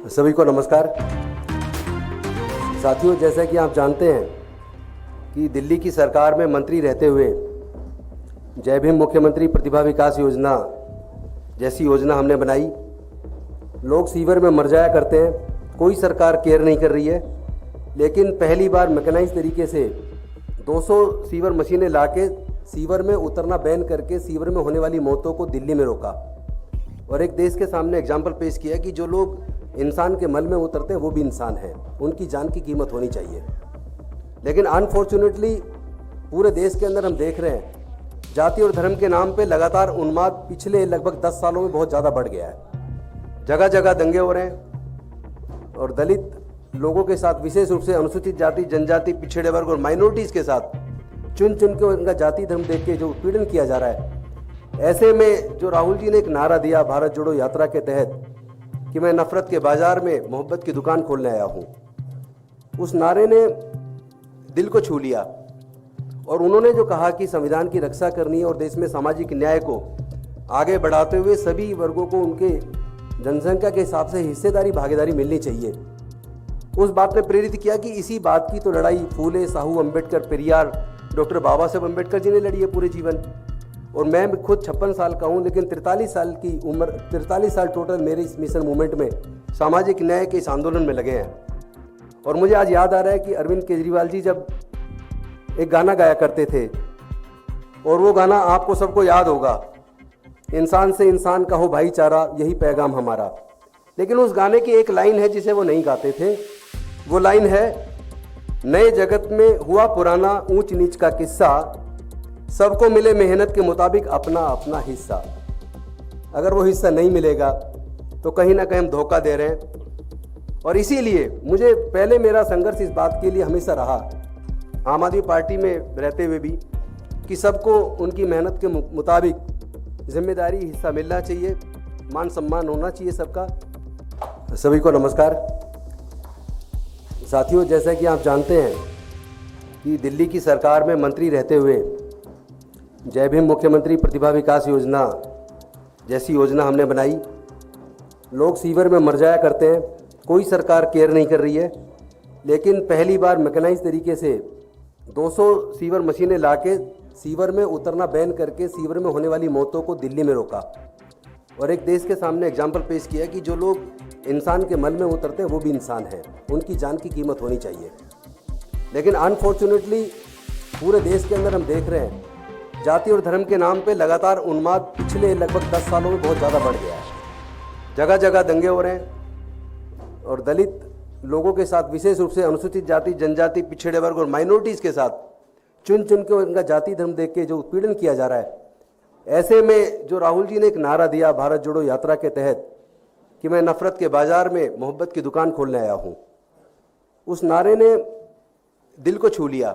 सभी को नमस्कार। साथियों, जैसा कि आप जानते हैं कि दिल्ली की सरकार में मंत्री रहते हुए जय भीम मुख्यमंत्री प्रतिभा विकास योजना जैसी योजना हमने बनाई। लोग सीवर में मर जाया करते हैं, कोई सरकार केयर नहीं कर रही है। लेकिन पहली बार मैकेनाइज तरीके से 200 सीवर मशीनें लाके सीवर में उतरना बैन करके सीवर में होने वाली मौतों को दिल्ली में रोका और एक देश के सामने एग्जाम्पल पेश किया कि जो लोग इंसान के मल में उतरते हैं वो भी इंसान हैं, उनकी जान की कीमत होनी चाहिए। लेकिन अनफॉर्चुनेटली पूरे देश के अंदर हम देख रहे हैं जाति और धर्म के नाम पे लगातार उन्माद पिछले लगभग 10 सालों में बहुत ज़्यादा बढ़ गया है। जगह जगह दंगे हो रहे हैं और दलित लोगों के साथ, विशेष रूप से अनुसूचित जाति, जनजाति, पिछड़े वर्ग और माइनॉरिटीज़ के साथ चुन चुन के उनका जाति धर्म देख के जो उत्पीड़न किया जा रहा है। ऐसे में जो राहुल जी ने एक नारा दिया भारत जोड़ो यात्रा के तहत कि मैं नफरत के बाजार में मोहब्बत की दुकान खोलने आया हूँ, उस नारे ने दिल को छू लिया। और उन्होंने जो कहा कि संविधान की रक्षा करनी है और देश में सामाजिक न्याय को आगे बढ़ाते हुए सभी वर्गों को उनके जनसंख्या के हिसाब से हिस्सेदारी भागीदारी मिलनी चाहिए, उस बात ने प्रेरित किया कि इसी बात की तो लड़ाई फूले, साहू, अम्बेडकर, पेरियार, डॉक्टर बाबा साहब अम्बेडकर जी ने लड़ी है पूरे जीवन। और मैं खुद 56 साल का हूँ, लेकिन 43 साल की उम्र, 43 साल टोटल मेरे इस मिशन मूवमेंट में, सामाजिक न्याय के इस आंदोलन में लगे हैं। और मुझे आज याद आ रहा है कि अरविंद केजरीवाल जी जब एक गाना गाया करते थे, और वो गाना आपको सबको याद होगा, इंसान से इंसान का हो भाईचारा, यही पैगाम हमारा। लेकिन उस गाने की एक लाइन है जिसे वो नहीं गाते थे। वो लाइन है, नए जगत में हुआ पुराना ऊंच नीच का किस्सा, सबको मिले मेहनत के मुताबिक अपना अपना हिस्सा। अगर वो हिस्सा नहीं मिलेगा तो कहीं ना कहीं हम धोखा दे रहे हैं। और इसीलिए मुझे पहले मेरा संघर्ष इस बात के लिए हमेशा रहा, आम आदमी पार्टी में रहते हुए भी, कि सबको उनकी मेहनत के मुताबिक जिम्मेदारी, हिस्सा मिलना चाहिए, मान सम्मान होना चाहिए सबका। सभी को नमस्कार। साथियों, जैसा कि आप जानते हैं कि दिल्ली की सरकार में मंत्री रहते हुए जय भीम मुख्यमंत्री प्रतिभा विकास योजना जैसी योजना हमने बनाई। लोग सीवर में मर जाया करते हैं, कोई सरकार केयर नहीं कर रही है। लेकिन पहली बार मैकेनाइज तरीके से 200 सीवर मशीनें लाके सीवर में उतरना बैन करके सीवर में होने वाली मौतों को दिल्ली में रोका और एक देश के सामने एग्जाम्पल पेश किया कि जो लोग इंसान के मल में उतरते हैं वो भी इंसान हैं, उनकी जान की कीमत होनी चाहिए। लेकिन अनफॉर्चुनेटली पूरे देश के अंदर हम देख रहे हैं जाति और धर्म के नाम पे लगातार उन्माद पिछले लगभग 10 सालों में बहुत ज़्यादा बढ़ गया है। जगह जगह दंगे हो रहे हैं और दलित लोगों के साथ, विशेष रूप से अनुसूचित जाति, जनजाति, पिछड़े वर्ग और माइनॉरिटीज़ के साथ चुन चुन के उनका जाति धर्म देख के जो उत्पीड़न किया जा रहा है। ऐसे में जो राहुल जी ने एक नारा दिया भारत जोड़ो यात्रा के तहत कि मैं नफरत के बाजार में मोहब्बत की दुकान खोलने आया हूँ, उस नारे ने दिल को छू लिया।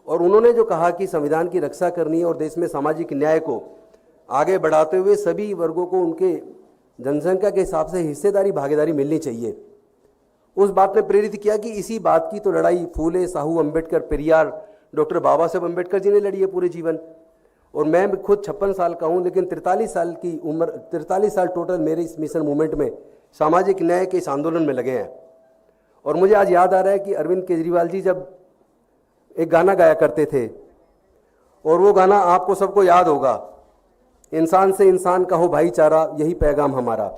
और उन्होंने जो कहा कि संविधान की रक्षा करनी है और देश में सामाजिक न्याय को आगे बढ़ाते हुए सभी वर्गों को उनके जनसंख्या के हिसाब से हिस्सेदारी भागीदारी मिलनी चाहिए, उस बात ने प्रेरित किया कि इसी बात की तो लड़ाई फूले, साहू, अम्बेडकर, पेरियार, डॉक्टर बाबा साहब अम्बेडकर जी ने लड़ी है पूरे जीवन। और मैं खुद 56 साल का हूँ, लेकिन 43 साल की उम्र, 43 साल टोटल मेरे इस मिशन मूवमेंट में, सामाजिक न्याय के इस आंदोलन में लगे हैं। और मुझे आज याद आ रहा है कि अरविंद केजरीवाल जी जब एक गाना गाया करते थे, और वो गाना आपको सबको याद होगा, इंसान से इंसान का हो भाईचारा, यही पैगाम हमारा।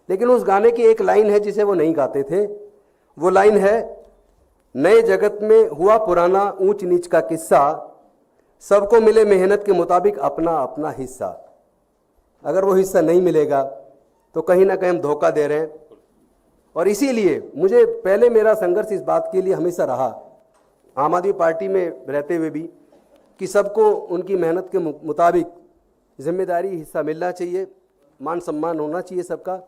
लेकिन उस गाने की एक लाइन है जिसे वो नहीं गाते थे। वो लाइन है, नए जगत में हुआ पुराना ऊंच नीच का किस्सा, सबको मिले मेहनत के मुताबिक अपना अपना हिस्सा। अगर वो हिस्सा नहीं मिलेगा तो कहीं ना कहीं हम धोखा दे रहे हैं। और इसीलिए मुझे पहले मेरा संघर्ष इस बात के लिए हमेशा रहा, आम आदमी पार्टी में रहते हुए भी, कि सबको उनकी मेहनत के मुताबिक जिम्मेदारी, हिस्सा मिलना चाहिए, मान सम्मान होना चाहिए सबका।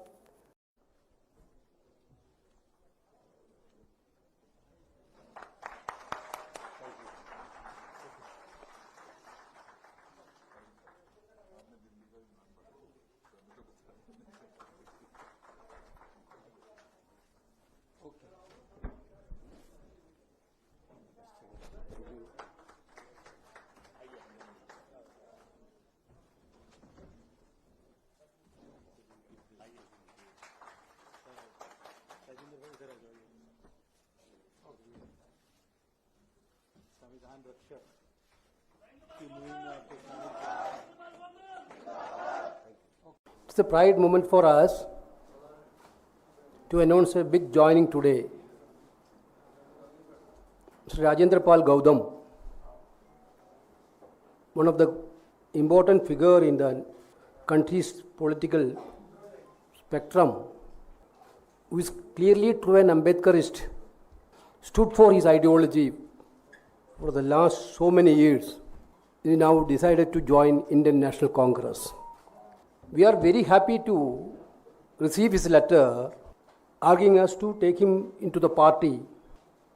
संविधान रक्षक की मुहिम में आपको शामिल किया। It's a pride moment for us to announce a big joining today. Sri Rajendra Pal Gautam, one of the important figure in the country's political spectrum, who is clearly true an Ambedkarist, stood for his ideology for the last so many years. He now decided to join Indian National Congress. We are very happy to receive his letter asking us to take him into the party.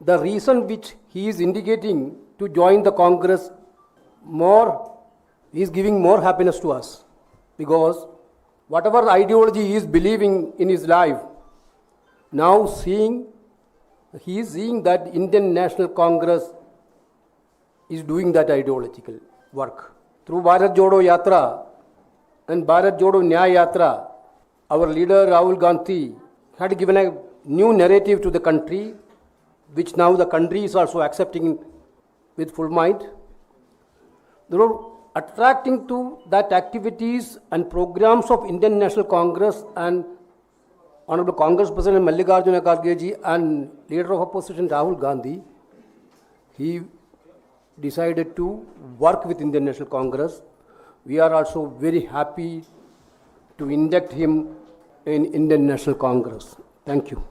The reason which he is indicating to join the Congress is giving more happiness to us, because whatever ideology he is believing in his life, now he is seeing that Indian National Congress is doing that ideological work. Through Bharat Jodo Yatra and Bharat Jodo Nyaya Yatra, our leader Rahul Gandhi had given a new narrative to the country, which now the country is also accepting with full mind. Therefore, attracting to that activities and programs of Indian National Congress and Honorable Congress President Mallikarjuna Kharge ji and Leader of Opposition Rahul Gandhi, he decided to work with Indian National Congress. We are also very happy to induct him in Indian National Congress. Thank you.